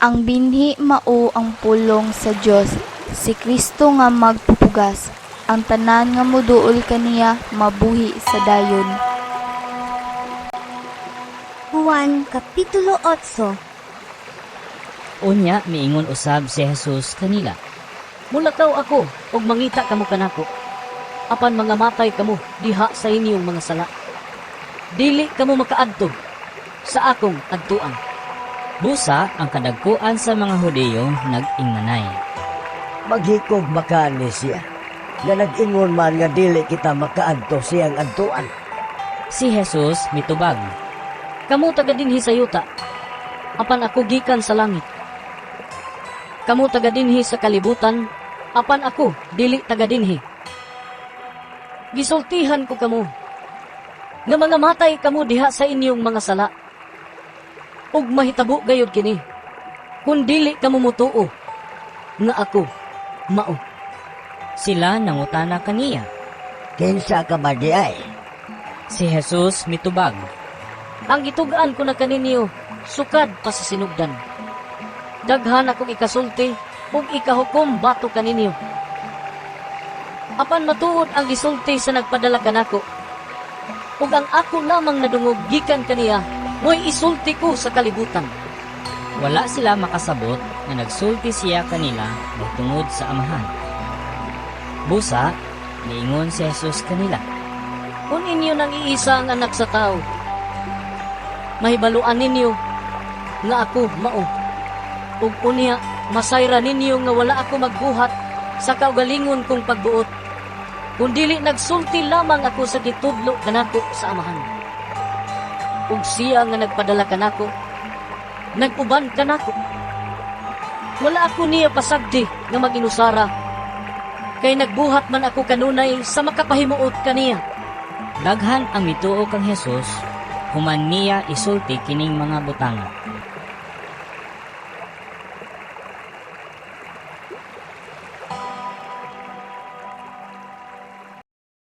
Ang binhi mao ang pulong sa Dios, si Kristo nga magpupugas. Ang tanan nga moduol kaniya mabuhi sa dayon. Juan Kapitulo 8. Unya miingon usab si Jesus kanila, mulakaw ako ug mangita kamo kanako. Apan mga matay kamo diha sa inyong mga sala. Dili kamo makaadto sa akong adtuan. Busa ang kadagkuan sa mga Hudiyo nag-ingmanay. Maghikog makani siya. Nga nag-ingon man nga dili kita makaadto siyang adtuan. Si Jesus mitubag, Kamo taga dinhi sa yuta, apan ako gikan sa langit. Kamo taga dinhi sa kalibutan, apan ako dili taga dinhi. Gisultihan ko kamo nga mga matay kamo diha sa inyong mga sala. Ug mahitabo gayud kini kun dili kamo mutuo nga ako mao. sila nangutana kaniya. Kinsa ka ba di ay? Si Jesus mitubag, Ang gitugaan ko na kaninyo sukad pa sa sinugdan. Daghan akong ikasulti ug ikahukom bato kaninyo. Apan matuod ang gisulti sa nagpadala kanako. Ug ang ako lamang nadungog gikan kaniya, mo'y isulti ko sa kalibutan. wala sila makasabot na nagsulti siya kanila tungod sa Amahan. Busa, niingon si Jesus kanila, Kung inyo nang iisa ang anak sa tao, mahibaluan ninyo nga ako mao. Ug unya masayra ninyo nga wala ako magbuhat sa kaugalingon kong pagbuot, kung dili nagsulti lamang ako sa gitudlo kanako sa Amahan. Ug siya nga nagpadala kanako, nag-uban kanako. Wala ako niya pasagdi nga maginusara, kay nagbuhat man ako kanunay sa makapahimuot kaniya. daghan ang mituo kang Jesus, human niya isulti kining mga butanga.